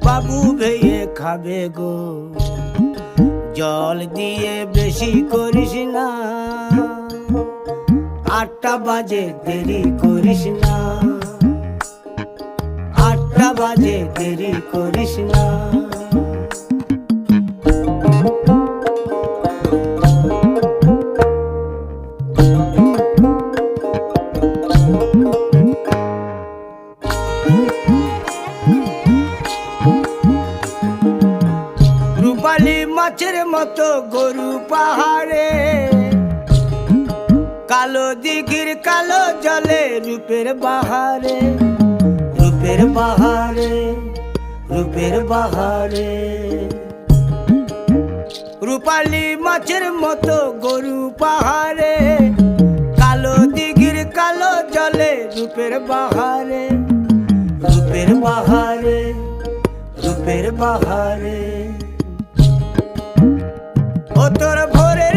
বাবু ভেয়ে খাবে গো, জল দিয়ে বেশি করিস না, 8টা বাজে দেরি করিস না, 8টা বাজে দেরি করিস না। রূপালী মাছের মতো গরু পাহাড়ে, কালো দিঘির কালো জলে রূপের বাহারে, রূপের বাহারে, রূপের বাহারে। রূপালী মাছের মতো গরু পাহাড়ে, কালো দিঘির কালো জলে রূপের বাহারে, রূপের বাহারে, রূপের বাহারে। ও তোর ভোরের